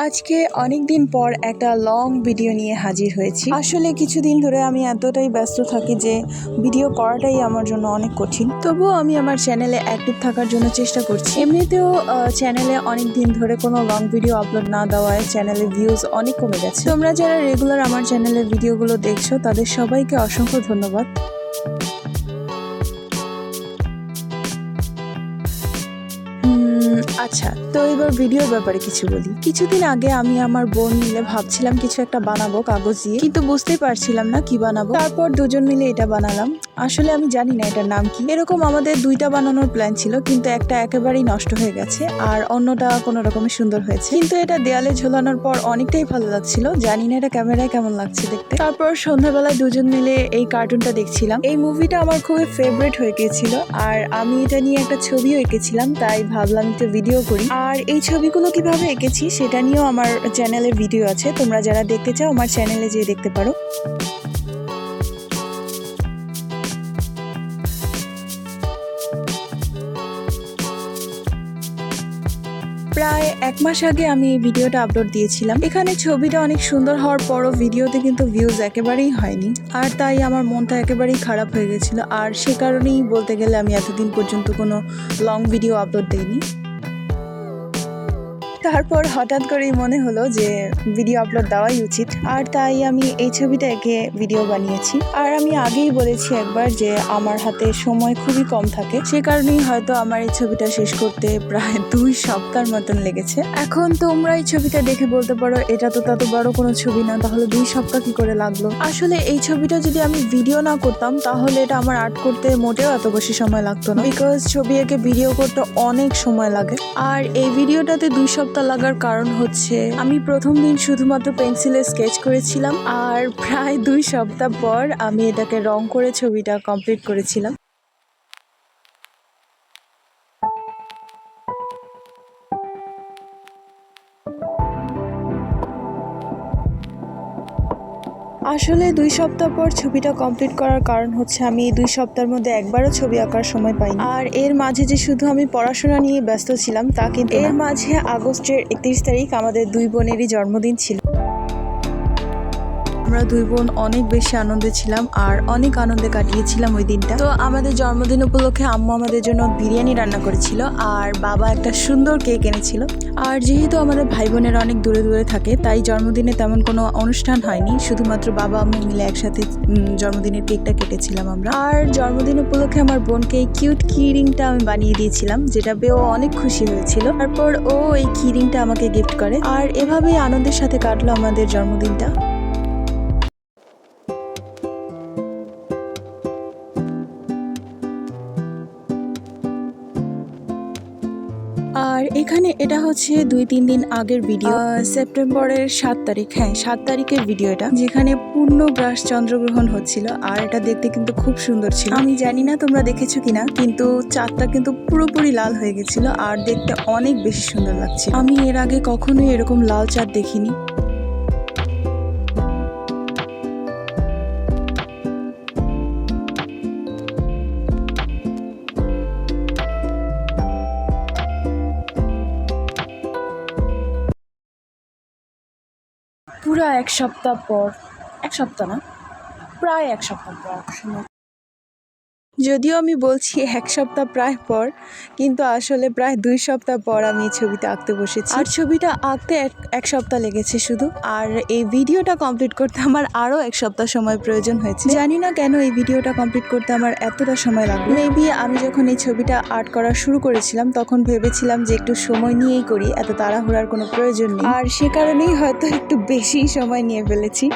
আজকে অনেক দিন পর একটা লং ভিডিও নিয়ে হাজির হয়েছি। আসলে কিছুদিন ধরে আমি এতটাই ব্যস্ত থাকি যে ভিডিও করাটাই আমার জন্য অনেক কঠিন। তবুও আমি আমার চ্যানেলে অ্যাক্টিভ থাকার জন্য চেষ্টা করছি। এমনিতেও চ্যানেলে অনেক দিন ধরে কোনো লং ভিডিও আপলোড না দেওয়ায় চ্যানেলে ভিউজ অনেক কমে গেছে। তোমরা যারা রেগুলার আমার চ্যানেলে ভিডিওগুলো দেখছো তাদের সবাইকে অসংখ্য ধন্যবাদ। আচ্ছা, তো এবার ভিডিওর ব্যাপারে কিছু বলি। কিছুদিন আগে আমি আমার বোন মিলে ভাবছিলাম কিছু একটা বানাবো কাগজ দিয়ে, কিন্তু বুঝতেই পারছিলাম না কি বানাবো। তারপর দুজন মিলে এটা বানালাম। আসলে আমি জানি না এটার নাম কি। এরকম আমাদের দুইটা বানানোর প্ল্যান ছিল, কিন্তু একটা একেবারেই নষ্ট হয়ে গেছে আর অন্যটা কোনো রকমের সুন্দর হয়েছে। কিন্তু এটা দেয়ালে ঝোলানোর পর অনেকটাই ভালো লাগছিল। জানি না এটা ক্যামেরায় কেমন লাগছে দেখতে। তারপর সন্ধ্যাবেলায় দুজন মিলে এই কার্টুনটা দেখছিলাম। এই মুভিটা আমার খুবই ফেভারিট হয়ে গিয়েছিল আর আমি এটা নিয়ে একটা ছবিও এঁকেছিলাম, তাই ভাবলাম একটা ভিডিও করি। আর এই ছবিগুলো কিভাবে এঁকেছি সেটা নিয়েও আমার চ্যানেলে ভিডিও আছে, তোমরা যারা দেখতে চাও আমার চ্যানেলে যেয়ে দেখতে পারো। প্রায় 1 মাস আগে আমি এই ভিডিওটা আপলোড দিয়েছিলাম। এখানে ছবিটা অনেক সুন্দর হওয়ার পরও ভিডিওতে কিন্তু ভিউজ একেবারেই হয়নি, আর তাই আমার মনটা একেবারেই খারাপ হয়ে গেছিল। আর সে কারণেই বলতে গেলে আমি এতদিন পর্যন্ত কোনো লং ভিডিও আপলোড দিইনি। তারপর হঠাৎ করেই মনে হলো যে ভিডিও আপলোড দেওয়াই উচিত, আর তাই আমি এই ছবিটা এঁকে ভিডিও বানিয়েছি। আর আমি আগেই বলেছি একবার যে আমার হাতে সময় খুবই কম থাকে, সে কারণেই হয়তো আমার এই ছবিটা শেষ করতে প্রায় 2 সপ্তাহের মতন লেগেছে। এখন তোমরা এই ছবিটা দেখে বলতে পারো এটা তো তত বড় কোনো ছবি না, তাহলে 2 সপ্তাহ কি করে লাগলো। আসলে এই ছবিটা যদি আমি ভিডিও না করতাম তাহলে এটা আমার আর্ট করতে মোটেও এত বেশি সময় লাগতো না, বিকজ ছবি এঁকে ভিডিও করতে অনেক সময় লাগে। আর এই ভিডিওটাতে 2 সপ্তাহ লাগার কারণ হচ্ছে আমি প্রথম দিন শুধুমাত্র পেন্সিলে স্কেচ করেছিলাম, আর প্রায় 2 সপ্তাহ পর আমি এটাকে রং করে ছবিটা কমপ্লিট করেছিলাম। আসলে 2 সপ্তাহ পর ছবিটা কমপ্লিট করার কারণ হচ্ছে আমি এই 2 সপ্তাহের মধ্যে একবারও ছবি আঁকার সময় পাইনি। আর এর মাঝে যে শুধু আমি পড়াশোনা নিয়ে ব্যস্ত ছিলাম তা কিন্তু এর মাঝে আগস্টের 31 তারিখ আমাদের 2 বোনেরই জন্মদিন ছিল। আমরা 2 বোন অনেক বেশি আনন্দে ছিলাম আর অনেক আনন্দে কাটিয়েছিলাম ওই দিনটা। তো আমাদের জন্মদিন উপলক্ষে আম্মু আমাদের জন্য বিরিয়ানি রান্না করেছিল আর বাবা একটা সুন্দর কেক এনেছিল। আর যেহেতু আমাদের ভাই বোনেরা অনেক দূরে দূরে থাকে, তাই জন্মদিনে তেমন কোনো অনুষ্ঠান হয়নি, শুধুমাত্র বাবা আম্মু মিলে একসাথে জন্মদিনের কেকটা কেটেছিলাম আমরা। আর জন্মদিন উপলক্ষে আমার বোনকে এই কিউট কি রিংটা আমি বানিয়ে দিয়েছিলাম, যেটা পেয়েও অনেক খুশি হয়েছিল। তারপর ও এই কি রিংটা আমাকে গিফট করে, আর এভাবেই আনন্দের সাথে কাটলো আমাদের জন্মদিনটা। আর এখানে এটা হচ্ছে 2-3 দিন আগের ভিডিও, সেপ্টেম্বরের 7 তারিখ। হ্যাঁ, 7 তারিখের ভিডিও এটা, যেখানে পূর্ণগ্রাস চন্দ্রগ্রহণ হচ্ছিল আর এটা দেখতে কিন্তু খুব সুন্দর ছিল। আমি জানি না তোমরা দেখেছো কিনা, কিন্তু চাঁদটা কিন্তু পুরোপুরি লাল হয়ে গেছিল আর দেখতে অনেক বেশি সুন্দর লাগছে। আমি এর আগে কখনোই এরকম লাল চাঁদ দেখিনি। পুরা 1 সপ্তাহ পর, 1 সপ্তাহ না, প্রায় 1 সপ্তাহ পর সময়। যদিও আমি বলছি 1 সপ্তাহ প্রায় পর, কিন্তু আসলে প্রায় 2 সপ্তাহ পর আমি এই ছবিটা আঁকতে বসেছি। আর ছবিটা আঁকতে 1 সপ্তাহ লেগেছে শুধু, আর এই ভিডিওটা কমপ্লিট করতে আমার আরও 1 সপ্তাহ সময় প্রয়োজন হয়েছে। জানি না কেন এই ভিডিওটা কমপ্লিট করতে আমার এতটা সময় লাগলো। মেবি আমি যখন এই ছবিটা আর্ট করা শুরু করেছিলাম তখন ভেবেছিলাম যে একটু সময় নিয়েই করি, এত তাড়াহুড়ার কোনো প্রয়োজন নেই, আর সে কারণেই হয়তো একটু বেশি সময় নিয়ে ফেলেছি।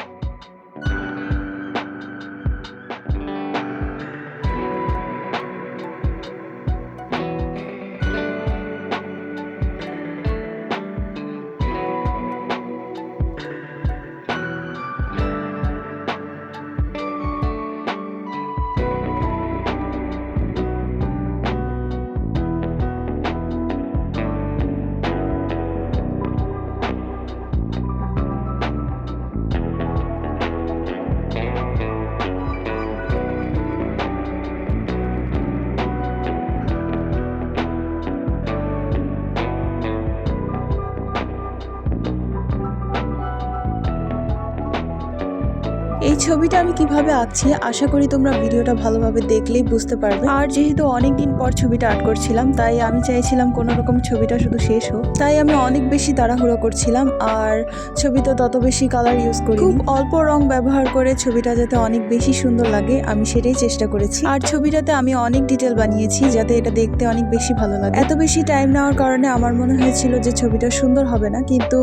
এই ছবিটা আমি কিভাবে আঁকছি আশা করি তোমরা ভিডিওটা ভালোভাবে দেখলেই বুঝতে পারবে। আর যেহেতু অনেকদিন পর ছবিটা আর্ট করছিলাম তাই আমি চাইছিলাম কোনো রকম ছবিটা শুধু শেষ হোক, তাই আমি অনেক বেশি তাড়াহুড়ো করছিলাম। আর ছবিতে তত বেশি কালার ইউজ করি, খুব অল্প রং ব্যবহার করে ছবিটা যাতে অনেক বেশি সুন্দর লাগে আমি সেটাই চেষ্টা করেছি। আর ছবিটাতে আমি অনেক ডিটেল বানিয়েছি যাতে এটা দেখতে অনেক বেশি ভালো লাগে। এত বেশি টাইম নেওয়ার কারণে আমার মনে হয়েছিল যে ছবিটা সুন্দর হবে না, কিন্তু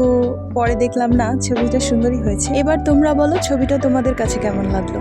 পরে দেখলাম না ছবিটা সুন্দরই হয়েছে। এবার তোমরা বলো ছবিটা তোমাদের কাছে কেমন লাগলো।